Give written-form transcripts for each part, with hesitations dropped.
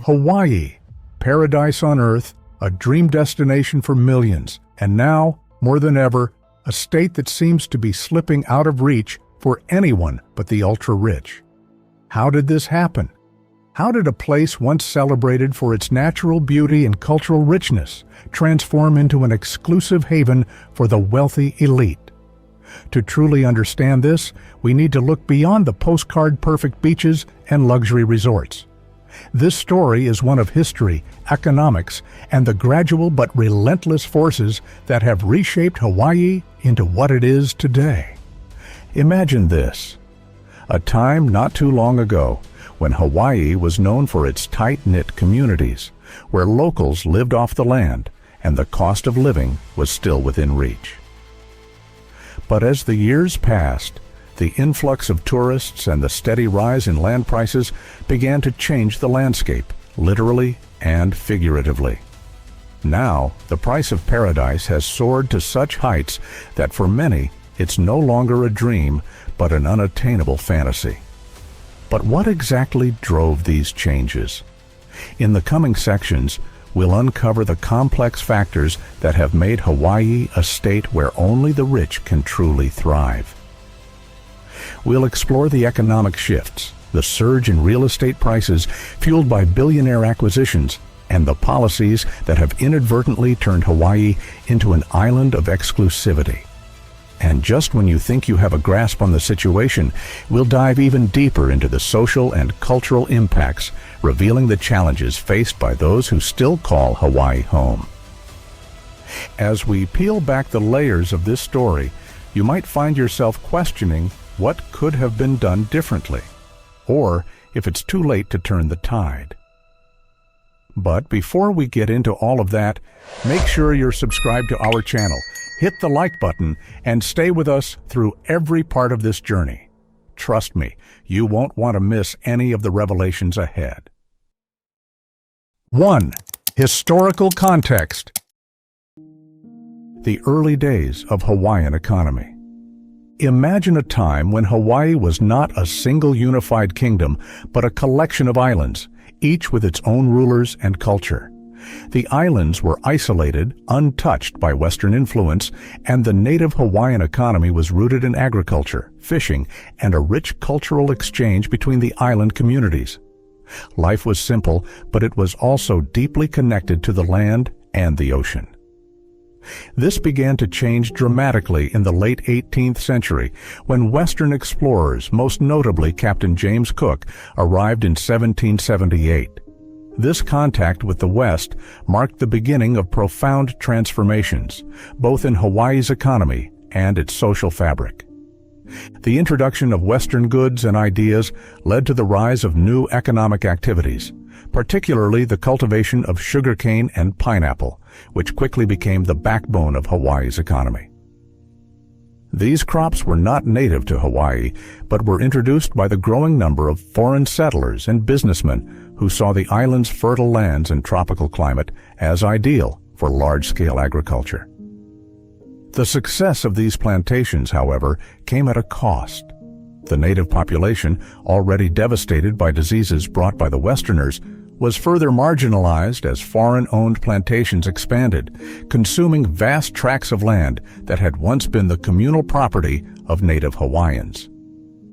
Hawaii, paradise on earth, a dream destination for millions, and now, more than ever, a state that seems to be slipping out of reach for anyone but the ultra-rich. How did this happen? How did a place once celebrated for its natural beauty and cultural richness transform into an exclusive haven for the wealthy elite? To truly understand this, we need to look beyond the postcard-perfect beaches and luxury resorts. This story is one of history, economics, and the gradual but relentless forces that have reshaped Hawaii into what it is today. Imagine this: a time not too long ago when Hawaii was known for its tight-knit communities, where locals lived off the land and the cost of living was still within reach. But as the years passed, the influx of tourists and the steady rise in land prices began to change the landscape, literally and figuratively. Now, the price of paradise has soared to such heights that for many, it's no longer a dream, but an unattainable fantasy. But what exactly drove these changes? In the coming sections, we'll uncover the complex factors that have made Hawaii a state where only the rich can truly thrive. We'll explore the economic shifts, the surge in real estate prices fueled by billionaire acquisitions, and the policies that have inadvertently turned Hawaii into an island of exclusivity. And just when you think you have a grasp on the situation, we'll dive even deeper into the social and cultural impacts, revealing the challenges faced by those who still call Hawaii home. As we peel back the layers of this story, you might find yourself questioning what could have been done differently, or if it's too late to turn the tide. But before we get into all of that, make sure you're subscribed to our channel, hit the like button, and stay with us through every part of this journey. Trust me, you won't want to miss any of the revelations ahead. 1. Historical context. The early days of Hawaiian economy. Imagine a time when Hawaii was not a single unified kingdom, but a collection of islands, each with its own rulers and culture. The islands were isolated, untouched by Western influence, and the native Hawaiian economy was rooted in agriculture, fishing, and a rich cultural exchange between the island communities. Life was simple, but it was also deeply connected to the land and the ocean. This began to change dramatically in the late 18th century when Western explorers, most notably Captain James Cook, arrived in 1778. This contact with the West marked the beginning of profound transformations, both in Hawaii's economy and its social fabric. The introduction of Western goods and ideas led to the rise of new economic activities, particularly the cultivation of sugarcane and pineapple, which quickly became the backbone of Hawaii's economy. These crops were not native to Hawaii, but were introduced by the growing number of foreign settlers and businessmen who saw the island's fertile lands and tropical climate as ideal for large-scale agriculture. The success of these plantations, however, came at a cost. The native population, already devastated by diseases brought by the Westerners, was further marginalized as foreign-owned plantations expanded, consuming vast tracts of land that had once been the communal property of native Hawaiians.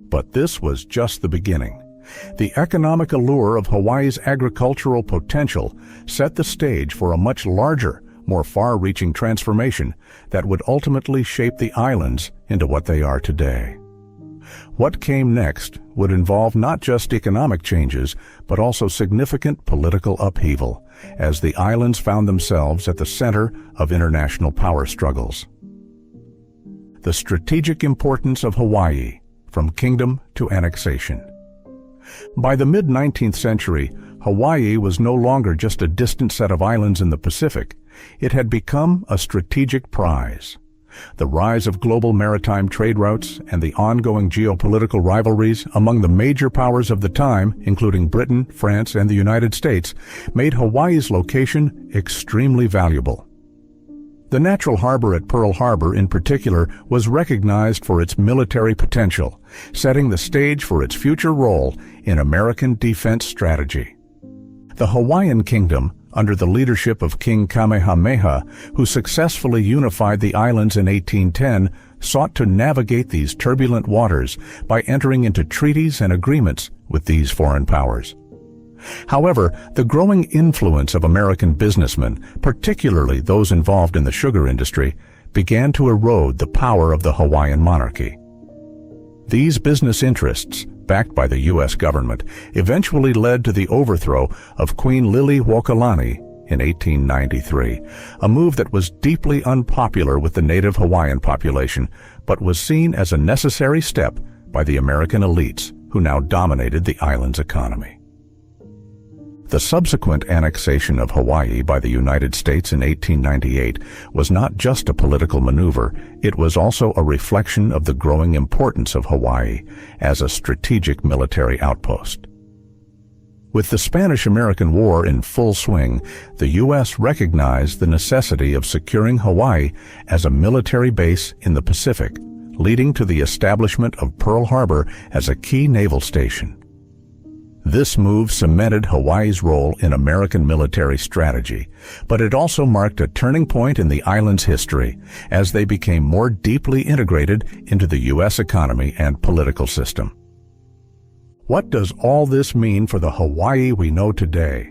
But this was just the beginning. The economic allure of Hawaii's agricultural potential set the stage for a much larger, more far-reaching transformation that would ultimately shape the islands into what they are today. What came next would involve not just economic changes, but also significant political upheaval, as the islands found themselves at the center of international power struggles. The strategic importance of Hawaii, from kingdom to annexation. By the mid-19th century, Hawaii was no longer just a distant set of islands in the Pacific. It had become a strategic prize. The rise of global maritime trade routes and the ongoing geopolitical rivalries among the major powers of the time, including Britain, France, and the United States, made Hawaii's location extremely valuable. The natural harbor at Pearl Harbor, in particular, was recognized for its military potential, setting the stage for its future role in American defense strategy. The Hawaiian kingdom, under the leadership of King Kamehameha, who successfully unified the islands in 1810, sought to navigate these turbulent waters by entering into treaties and agreements with these foreign powers. However, the growing influence of American businessmen, particularly those involved in the sugar industry, began to erode the power of the Hawaiian monarchy. These business interests, backed by the U.S. government, eventually led to the overthrow of Queen Liliuokalani in 1893, a move that was deeply unpopular with the native Hawaiian population, but was seen as a necessary step by the American elites who now dominated the island's economy. The subsequent annexation of Hawaii by the United States in 1898 was not just a political maneuver, it was also a reflection of the growing importance of Hawaii as a strategic military outpost. With the Spanish-American War in full swing, the U.S. recognized the necessity of securing Hawaii as a military base in the Pacific, leading to the establishment of Pearl Harbor as a key naval station. This move cemented Hawaii's role in American military strategy, but it also marked a turning point in the island's history as they became more deeply integrated into the U.S. economy and political system. What does all this mean for the Hawaii we know today?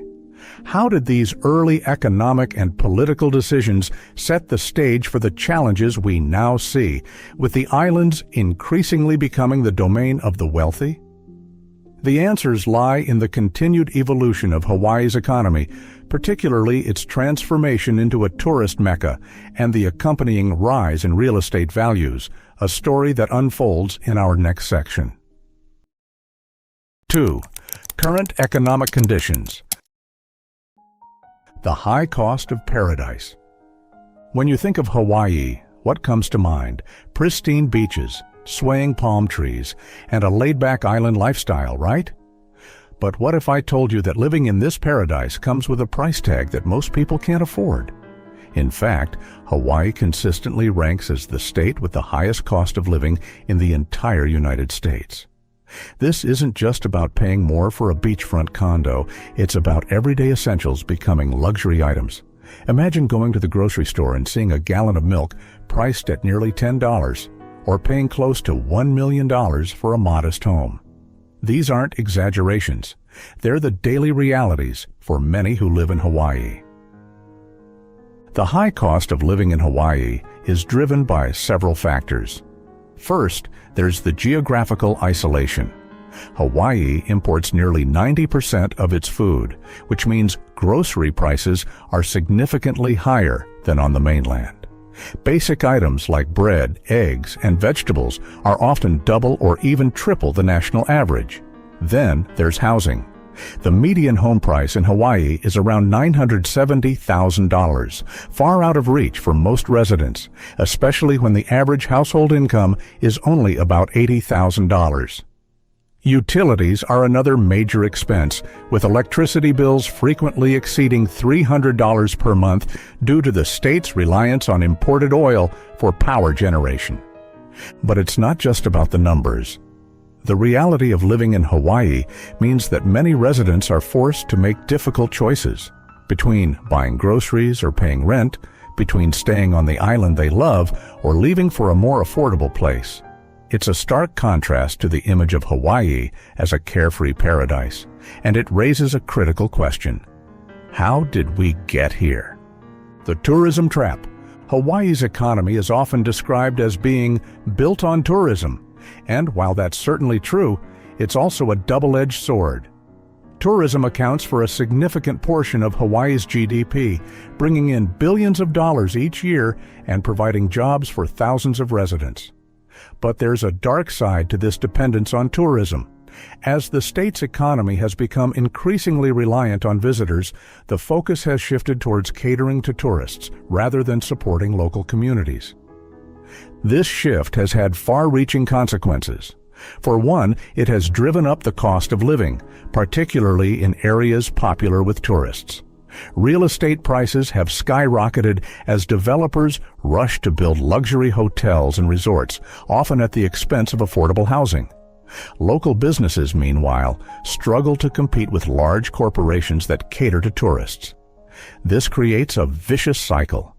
How did these early economic and political decisions set the stage for the challenges we now see, with the islands increasingly becoming the domain of the wealthy? The answers lie in the continued evolution of Hawaii's economy, particularly its transformation into a tourist mecca and the accompanying rise in real estate values, a story that unfolds in our next section. 2. Current economic conditions. The high cost of paradise. When you think of Hawaii, what comes to mind? Pristine beaches, swaying palm trees, and a laid-back island lifestyle, right? But what if I told you that living in this paradise comes with a price tag that most people can't afford? In fact, Hawaii consistently ranks as the state with the highest cost of living in the entire United States. This isn't just about paying more for a beachfront condo, it's about everyday essentials becoming luxury items. Imagine going to the grocery store and seeing a gallon of milk priced at nearly $10, or paying close to $1 million for a modest home. These aren't exaggerations. They're the daily realities for many who live in Hawaii. The high cost of living in Hawaii is driven by several factors. First, there's the geographical isolation. Hawaii imports nearly 90% of its food, which means grocery prices are significantly higher than on the mainland. Basic items like bread, eggs, and vegetables are often double or even triple the national average. Then there's housing. The median home price in Hawaii is around $970,000, far out of reach for most residents, especially when the average household income is only about $80,000. Utilities are another major expense, with electricity bills frequently exceeding $300 per month due to the state's reliance on imported oil for power generation. But it's not just about the numbers. The reality of living in Hawaii means that many residents are forced to make difficult choices between buying groceries or paying rent, between staying on the island they love or leaving for a more affordable place. It's a stark contrast to the image of Hawaii as a carefree paradise, and it raises a critical question. How did we get here? The tourism trap. Hawaii's economy is often described as being built on tourism, and while that's certainly true, it's also a double-edged sword. Tourism accounts for a significant portion of Hawaii's GDP, bringing in billions of dollars each year and providing jobs for thousands of residents. But there's a dark side to this dependence on tourism. As the state's economy has become increasingly reliant on visitors, the focus has shifted towards catering to tourists rather than supporting local communities. This shift has had far-reaching consequences. For one, it has driven up the cost of living, particularly in areas popular with tourists. Real estate prices have skyrocketed as developers rush to build luxury hotels and resorts, often at the expense of affordable housing. Local businesses, meanwhile, struggle to compete with large corporations that cater to tourists. This creates a vicious cycle.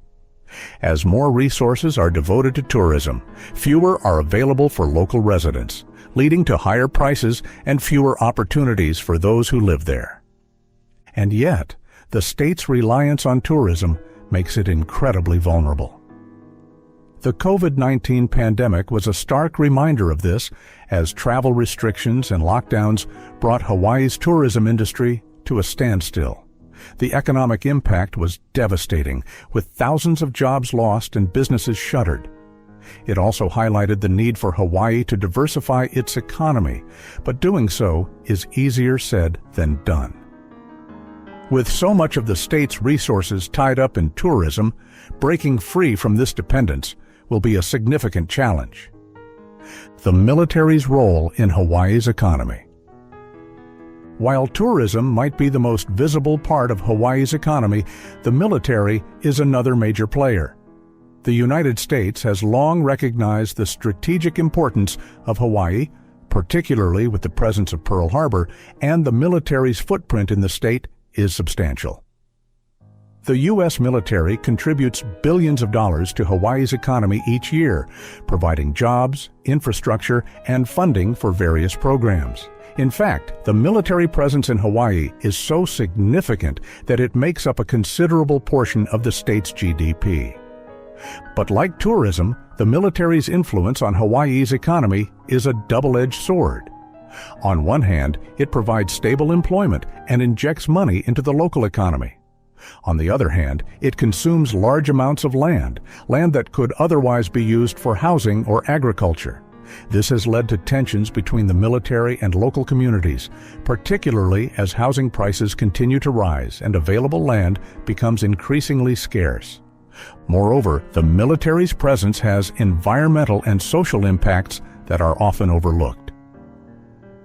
As more resources are devoted to tourism, fewer are available for local residents, leading to higher prices and fewer opportunities for those who live there. And yet, the state's reliance on tourism makes it incredibly vulnerable. The COVID-19 pandemic was a stark reminder of this, as travel restrictions and lockdowns brought Hawaii's tourism industry to a standstill. The economic impact was devastating, with thousands of jobs lost and businesses shuttered. It also highlighted the need for Hawaii to diversify its economy, but doing so is easier said than done. With so much of the state's resources tied up in tourism, breaking free from this dependence will be a significant challenge. The military's role in Hawaii's economy. While tourism might be the most visible part of Hawaii's economy, the military is another major player. The United States has long recognized the strategic importance of Hawaii, particularly with the presence of Pearl Harbor, and the military's footprint in the state is substantial. The U.S. military contributes billions of dollars to Hawaii's economy each year, providing jobs, infrastructure, and funding for various programs. In fact, the military presence in Hawaii is so significant that it makes up a considerable portion of the state's GDP. But like tourism, the military's influence on Hawaii's economy is a double-edged sword. On one hand, it provides stable employment and injects money into the local economy. On the other hand, it consumes large amounts of land that could otherwise be used for housing or agriculture. This has led to tensions between the military and local communities, particularly as housing prices continue to rise and available land becomes increasingly scarce. Moreover, the military's presence has environmental and social impacts that are often overlooked.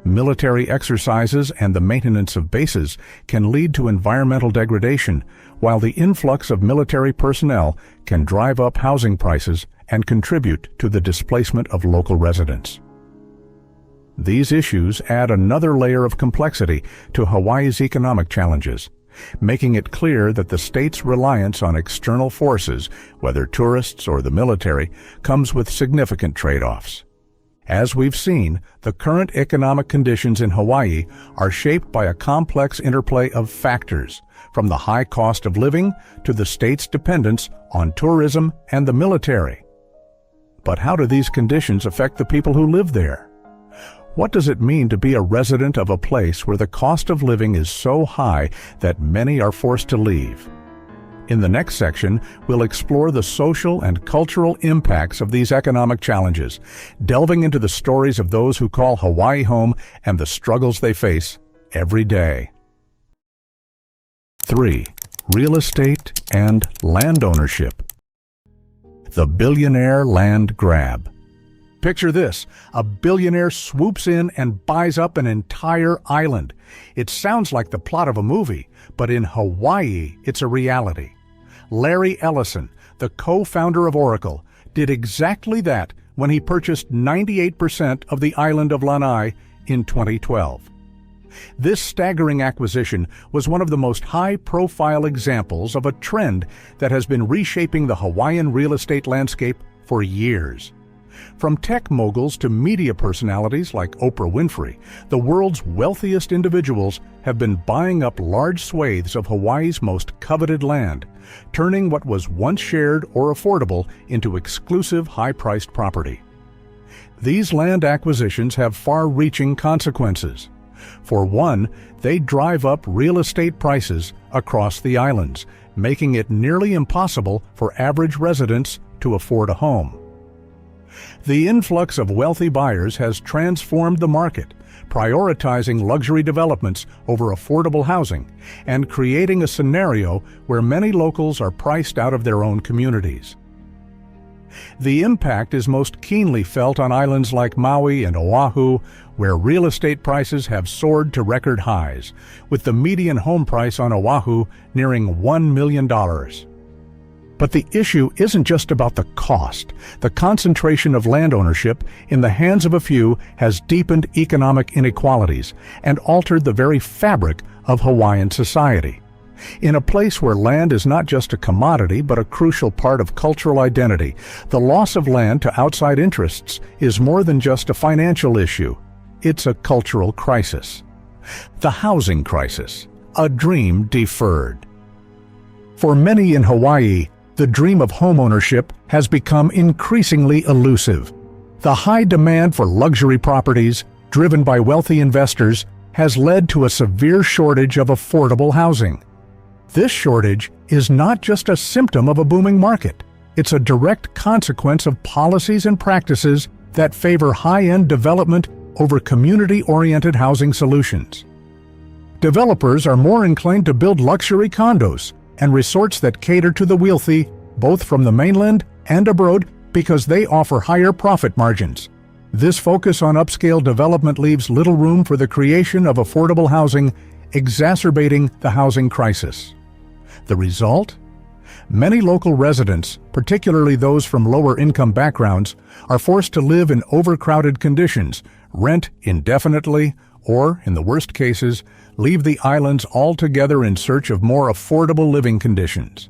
Military exercises and the maintenance of bases can lead to environmental degradation, while the influx of military personnel can drive up housing prices and contribute to the displacement of local residents. These issues add another layer of complexity to Hawaii's economic challenges, making it clear that the state's reliance on external forces, whether tourists or the military, comes with significant trade-offs. As we've seen, the current economic conditions in Hawaii are shaped by a complex interplay of factors, from the high cost of living to the state's dependence on tourism and the military. But how do these conditions affect the people who live there? What does it mean to be a resident of a place where the cost of living is so high that many are forced to leave? In the next section, we'll explore the social and cultural impacts of these economic challenges, delving into the stories of those who call Hawaii home and the struggles they face every day. 3. Real estate and land ownership. The billionaire land grab. Picture this: a billionaire swoops in and buys up an entire island. It sounds like the plot of a movie, but in Hawaii, it's a reality. Larry Ellison, the co-founder of Oracle, did exactly that when he purchased 98% of the island of Lanai in 2012. This staggering acquisition was one of the most high-profile examples of a trend that has been reshaping the Hawaiian real estate landscape for years. From tech moguls to media personalities like Oprah Winfrey, the world's wealthiest individuals have been buying up large swathes of Hawaii's most coveted land, turning what was once shared or affordable into exclusive, high-priced property. These land acquisitions have far-reaching consequences. For one, they drive up real estate prices across the islands, making it nearly impossible for average residents to afford a home. The influx of wealthy buyers has transformed the market, prioritizing luxury developments over affordable housing and creating a scenario where many locals are priced out of their own communities. The impact is most keenly felt on islands like Maui and Oahu, where real estate prices have soared to record highs, with the median home price on Oahu nearing $1 million. But the issue isn't just about the cost. The concentration of land ownership in the hands of a few has deepened economic inequalities and altered the very fabric of Hawaiian society. In a place where land is not just a commodity but a crucial part of cultural identity, the loss of land to outside interests is more than just a financial issue. It's a cultural crisis. The housing crisis, a dream deferred. For many in Hawaii, the dream of homeownership has become increasingly elusive. The high demand for luxury properties, driven by wealthy investors, has led to a severe shortage of affordable housing. This shortage is not just a symptom of a booming market. It's a direct consequence of policies and practices that favor high-end development over community-oriented housing solutions. Developers are more inclined to build luxury condos and resorts that cater to the wealthy, both from the mainland and abroad, because they offer higher profit margins. This focus on upscale development leaves little room for the creation of affordable housing, exacerbating the housing crisis. The result? Many local residents, particularly those from lower-income backgrounds, are forced to live in overcrowded conditions, rent indefinitely, or, in the worst cases, leave the islands altogether in search of more affordable living conditions.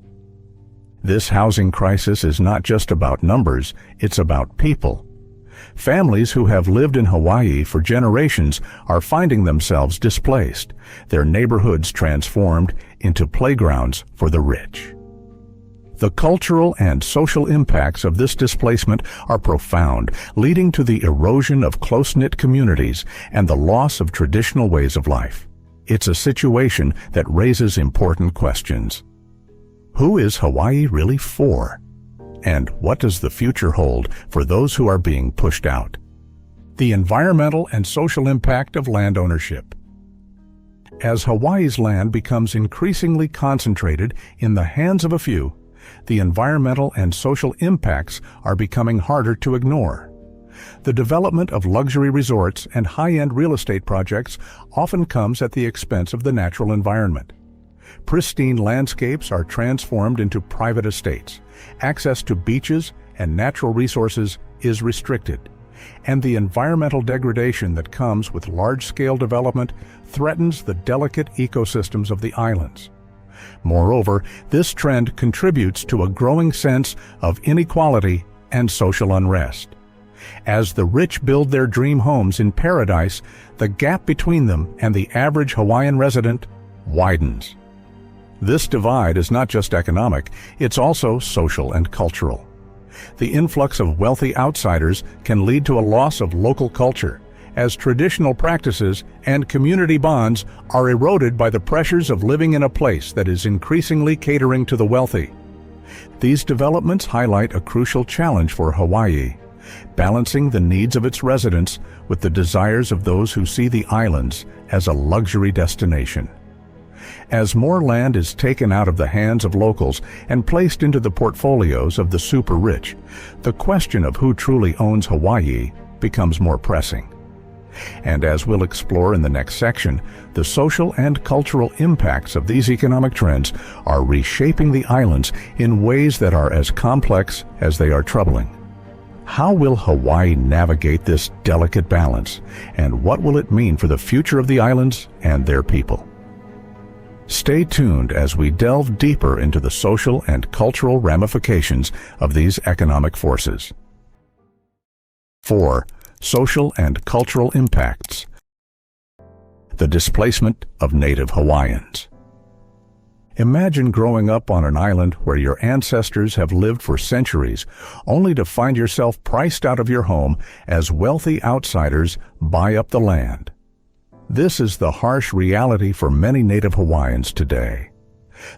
This housing crisis is not just about numbers, it's about people. Families who have lived in Hawaii for generations are finding themselves displaced, their neighborhoods transformed into playgrounds for the rich. The cultural and social impacts of this displacement are profound, leading to the erosion of close-knit communities and the loss of traditional ways of life. It's a situation that raises important questions. Who is Hawaii really for? And what does the future hold for those who are being pushed out? The environmental and social impact of land ownership. As Hawaii's land becomes increasingly concentrated in the hands of a few, the environmental and social impacts are becoming harder to ignore. The development of luxury resorts and high-end real estate projects often comes at the expense of the natural environment. Pristine landscapes are transformed into private estates. Access to beaches and natural resources is restricted, and the environmental degradation that comes with large-scale development threatens the delicate ecosystems of the islands. Moreover, this trend contributes to a growing sense of inequality and social unrest. As the rich build their dream homes in paradise, the gap between them and the average Hawaiian resident widens. This divide is not just economic, it's also social and cultural. The influx of wealthy outsiders can lead to a loss of local culture, as traditional practices and community bonds are eroded by the pressures of living in a place that is increasingly catering to the wealthy. These developments highlight a crucial challenge for Hawaii, balancing the needs of its residents with the desires of those who see the islands as a luxury destination. As more land is taken out of the hands of locals and placed into the portfolios of the super-rich, the question of who truly owns Hawaii becomes more pressing. And as we'll explore in the next section, the social and cultural impacts of these economic trends are reshaping the islands in ways that are as complex as they are troubling. How will Hawaii navigate this delicate balance, and what will it mean for the future of the islands and their people? Stay tuned as we delve deeper into the social and cultural ramifications of these economic forces. 4. Social and cultural impacts. The displacement of native Hawaiians. Imagine growing up on an island where your ancestors have lived for centuries, only to find yourself priced out of your home as wealthy outsiders buy up the land. This is the harsh reality for many native Hawaiians today.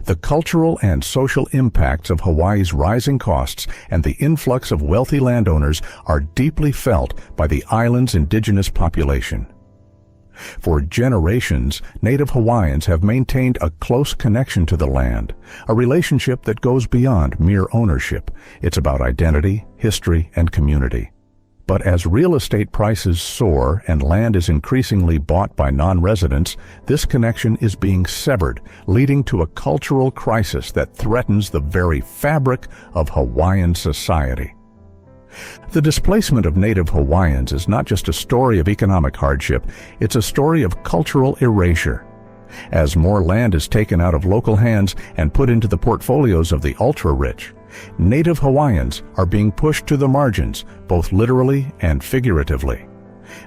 The cultural and social impacts of Hawaii's rising costs and the influx of wealthy landowners are deeply felt by the island's indigenous population. For generations, native Hawaiians have maintained a close connection to the land, a relationship that goes beyond mere ownership. It's about identity, history, and community. But as real estate prices soar and land is increasingly bought by non-residents, this connection is being severed, leading to a cultural crisis that threatens the very fabric of Hawaiian society. The displacement of native Hawaiians is not just a story of economic hardship, it's a story of cultural erasure. As more land is taken out of local hands and put into the portfolios of the ultra-rich, native Hawaiians are being pushed to the margins, both literally and figuratively.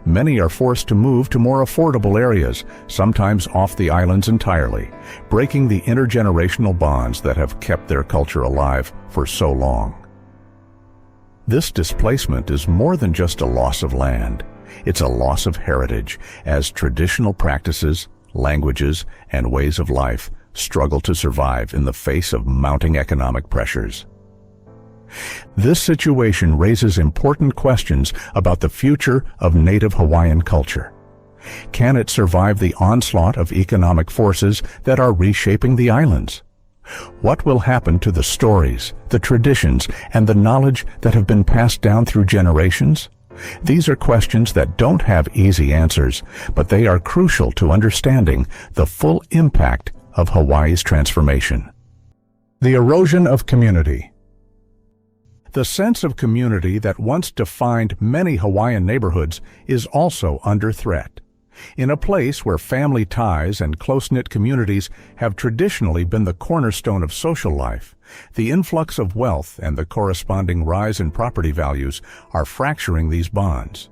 Many are forced to move to more affordable areas, sometimes off the islands entirely, breaking the intergenerational bonds that have kept their culture alive for so long. This displacement is more than just a loss of land. It's a loss of heritage, as traditional practices, languages, and ways of life struggle to survive in the face of mounting economic pressures. This situation raises important questions about the future of native Hawaiian culture. Can it survive the onslaught of economic forces that are reshaping the islands? What will happen to the stories, the traditions, and the knowledge that have been passed down through generations? These are questions that don't have easy answers, but they are crucial to understanding the full impact of Hawaii's transformation. The erosion of community. The sense of community that once defined many Hawaiian neighborhoods is also under threat. In a place where family ties and close-knit communities have traditionally been the cornerstone of social life, the influx of wealth and the corresponding rise in property values are fracturing these bonds.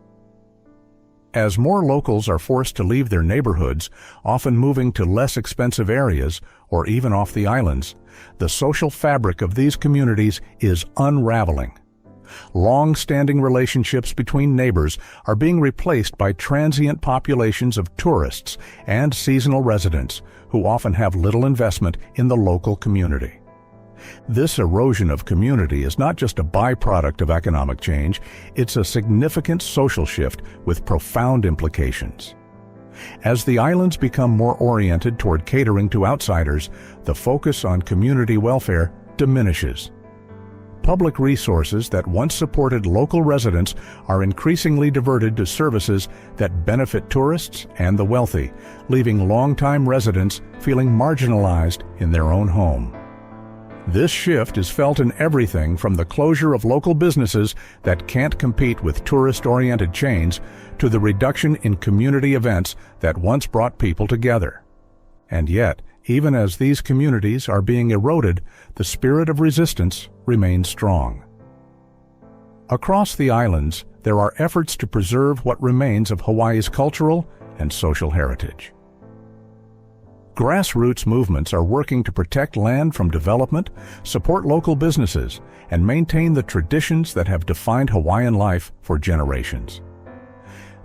As more locals are forced to leave their neighborhoods, often moving to less expensive areas or even off the islands, the social fabric of these communities is unraveling. Long-standing relationships between neighbors are being replaced by transient populations of tourists and seasonal residents who often have little investment in the local community. This erosion of community is not just a byproduct of economic change, it's a significant social shift with profound implications. As the islands become more oriented toward catering to outsiders, the focus on community welfare diminishes. Public resources that once supported local residents are increasingly diverted to services that benefit tourists and the wealthy, leaving longtime residents feeling marginalized in their own home. This shift is felt in everything from the closure of local businesses that can't compete with tourist-oriented chains to the reduction in community events that once brought people together. And yet, even as these communities are being eroded, the spirit of resistance remains strong. Across the islands, there are efforts to preserve what remains of Hawaii's cultural and social heritage. Grassroots movements are working to protect land from development, support local businesses, and maintain the traditions that have defined Hawaiian life for generations.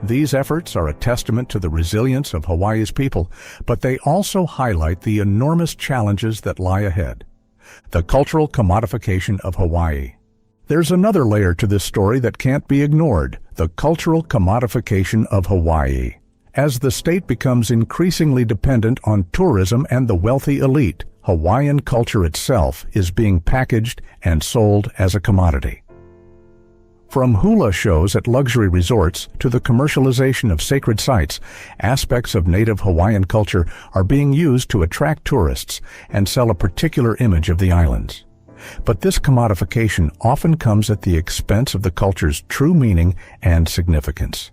These efforts are a testament to the resilience of Hawaii's people, but they also highlight the enormous challenges that lie ahead. The cultural commodification of Hawaii. There's another layer to this story that can't be ignored, the cultural commodification of Hawaii. As the state becomes increasingly dependent on tourism and the wealthy elite, Hawaiian culture itself is being packaged and sold as a commodity. From hula shows at luxury resorts to the commercialization of sacred sites, aspects of native Hawaiian culture are being used to attract tourists and sell a particular image of the islands. But this commodification often comes at the expense of the culture's true meaning and significance.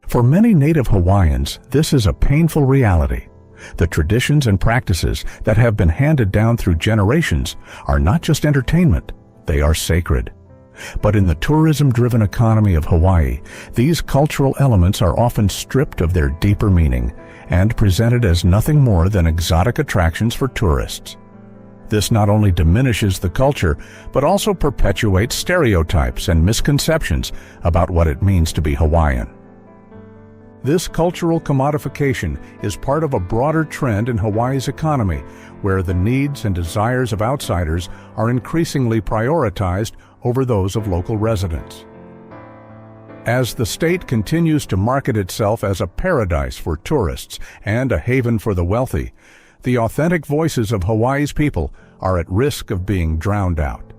For many native Hawaiians, this is a painful reality. The traditions and practices that have been handed down through generations are not just entertainment, they are sacred. But in the tourism-driven economy of Hawaii, these cultural elements are often stripped of their deeper meaning and presented as nothing more than exotic attractions for tourists. This not only diminishes the culture, but also perpetuates stereotypes and misconceptions about what it means to be Hawaiian. This cultural commodification is part of a broader trend in Hawaii's economy, where the needs and desires of outsiders are increasingly prioritized over those of local residents. As the state continues to market itself as a paradise for tourists and a haven for the wealthy, the authentic voices of Hawaii's people are at risk of being drowned out.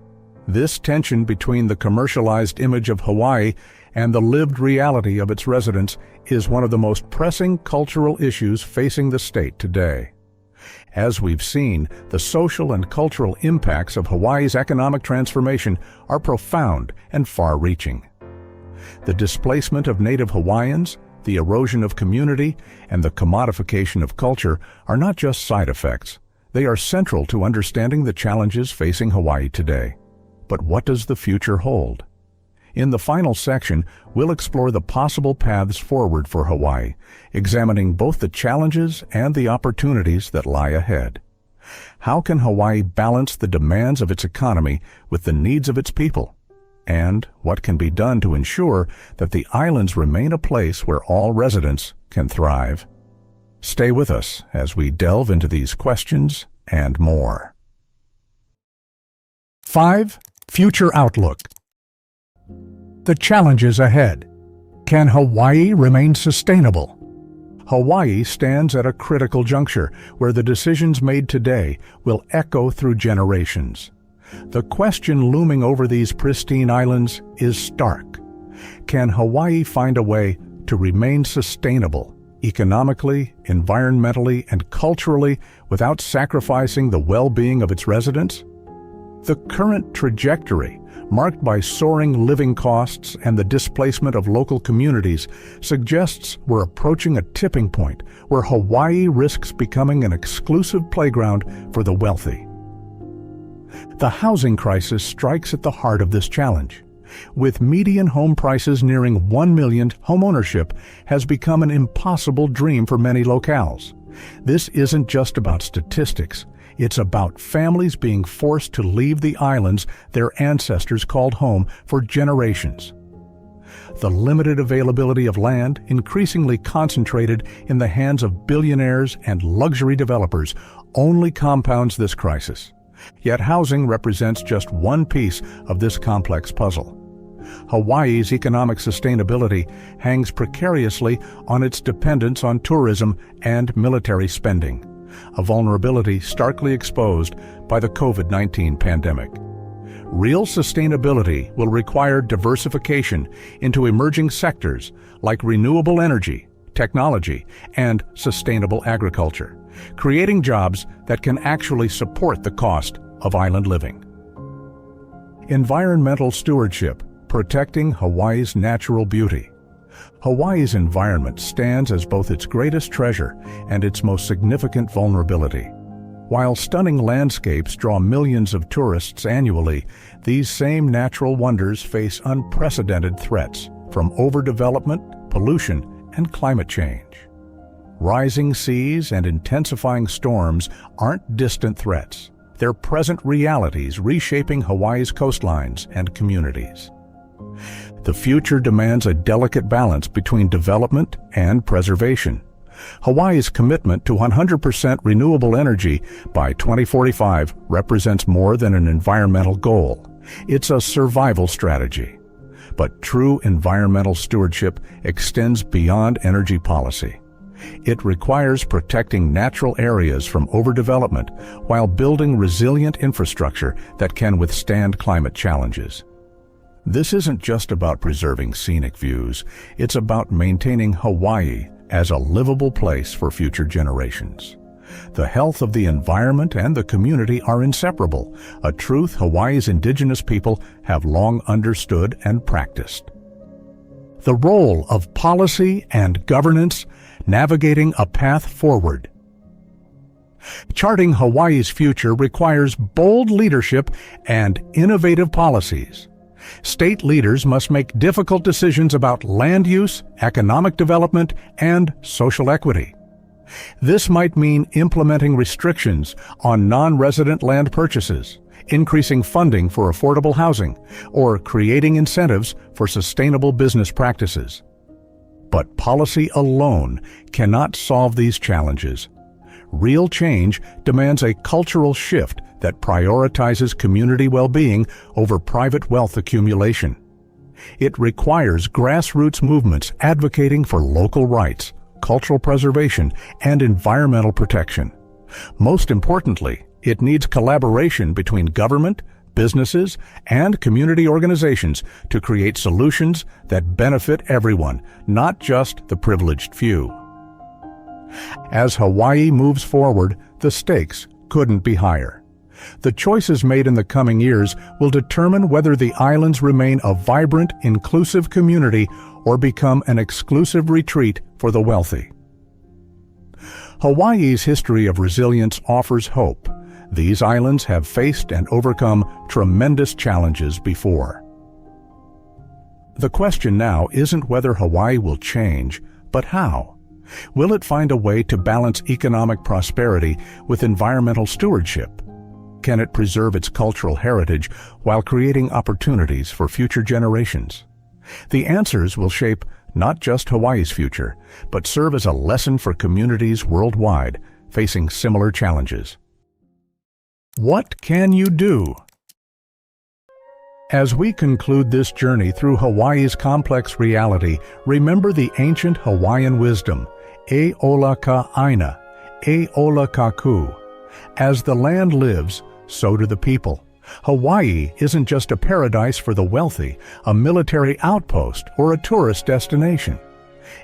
This tension between the commercialized image of Hawaii and the lived reality of its residents is one of the most pressing cultural issues facing the state today. As we've seen, the social and cultural impacts of Hawaii's economic transformation are profound and far-reaching. The displacement of native Hawaiians, the erosion of community, and the commodification of culture are not just side effects. They are central to understanding the challenges facing Hawaii today. But what does the future hold? In the final section, we'll explore the possible paths forward for Hawaii, examining both the challenges and the opportunities that lie ahead. How can Hawaii balance the demands of its economy with the needs of its people? And what can be done to ensure that the islands remain a place where all residents can thrive? Stay with us as we delve into these questions and more. 5. Future Outlook. The challenges ahead. Can Hawaii remain sustainable? Hawaii stands at a critical juncture where the decisions made today will echo through generations. The question looming over these pristine islands is stark. Can Hawaii find a way to remain sustainable, economically, environmentally, and culturally without sacrificing the well-being of its residents? The current trajectory, marked by soaring living costs and the displacement of local communities, suggests we're approaching a tipping point where Hawaii risks becoming an exclusive playground for the wealthy. The housing crisis strikes at the heart of this challenge. With median home prices nearing $1 million, homeownership has become an impossible dream for many locales. This isn't just about statistics. It's about families being forced to leave the islands their ancestors called home for generations. The limited availability of land, increasingly concentrated in the hands of billionaires and luxury developers, only compounds this crisis. Yet housing represents just one piece of this complex puzzle. Hawaii's economic sustainability hangs precariously on its dependence on tourism and military spending, a vulnerability starkly exposed by the COVID-19 pandemic. Real sustainability will require diversification into emerging sectors like renewable energy, technology, and sustainable agriculture, creating jobs that can actually support the cost of island living. Environmental stewardship, protecting Hawaii's natural beauty. Hawaii's environment stands as both its greatest treasure and its most significant vulnerability. While stunning landscapes draw millions of tourists annually, these same natural wonders face unprecedented threats from overdevelopment, pollution, and climate change. Rising seas and intensifying storms aren't distant threats. They're present realities reshaping Hawaii's coastlines and communities. The future demands a delicate balance between development and preservation. Hawaii's commitment to 100% renewable energy by 2045 represents more than an environmental goal. It's a survival strategy. But true environmental stewardship extends beyond energy policy. It requires protecting natural areas from overdevelopment while building resilient infrastructure that can withstand climate challenges. This isn't just about preserving scenic views, it's about maintaining Hawaii as a livable place for future generations. The health of the environment and the community are inseparable, a truth Hawaii's indigenous people have long understood and practiced. The role of policy and governance navigating a path forward. Charting Hawaii's future requires bold leadership and innovative policies. State leaders must make difficult decisions about land use, economic development, and social equity. This might mean implementing restrictions on non-resident land purchases, increasing funding for affordable housing, or creating incentives for sustainable business practices. But policy alone cannot solve these challenges. Real change demands a cultural shift that prioritizes community well-being over private wealth accumulation. It requires grassroots movements advocating for local rights, cultural preservation, and environmental protection. Most importantly, it needs collaboration between government, businesses, and community organizations to create solutions that benefit everyone, not just the privileged few. As Hawaii moves forward, the stakes couldn't be higher. The choices made in the coming years will determine whether the islands remain a vibrant, inclusive community or become an exclusive retreat for the wealthy. Hawaii's history of resilience offers hope. These islands have faced and overcome tremendous challenges before. The question now isn't whether Hawaii will change, but how. Will it find a way to balance economic prosperity with environmental stewardship? Can it preserve its cultural heritage while creating opportunities for future generations? The answers will shape not just Hawaii's future, but serve as a lesson for communities worldwide facing similar challenges. What can you do? As we conclude this journey through Hawaii's complex reality, remember the ancient Hawaiian wisdom, E ola ka aina, E ola ka ku. As the land lives, so do the people. Hawaii isn't just a paradise for the wealthy, a military outpost, or a tourist destination.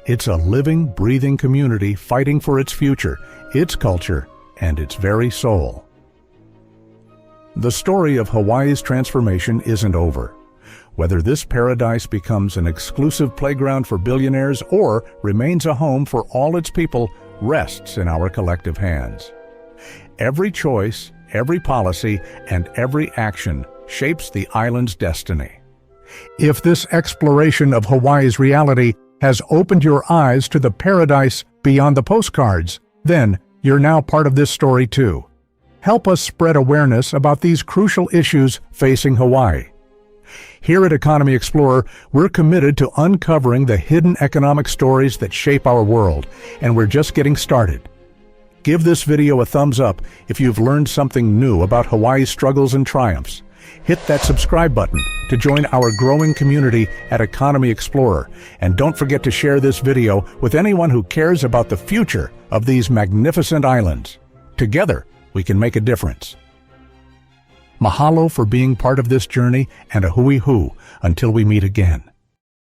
It's a living, breathing community fighting for its future, its culture, and its very soul. The story of Hawaii's transformation isn't over. Whether this paradise becomes an exclusive playground for billionaires or remains a home for all its people rests in our collective hands. Every choice, every policy, and every action shapes the island's destiny. If this exploration of Hawaii's reality has opened your eyes to the paradise beyond the postcards, then you're now part of this story too. Help us spread awareness about these crucial issues facing Hawaii. Here at Economy Explorer, we're committed to uncovering the hidden economic stories that shape our world, and we're just getting started. Give this video a thumbs up if you've learned something new about Hawaii's struggles and triumphs. Hit that subscribe button to join our growing community at Economy Explorer, and don't forget to share this video with anyone who cares about the future of these magnificent islands. Together, we can make a difference. Mahalo for being part of this journey, and a hui hu until we meet again.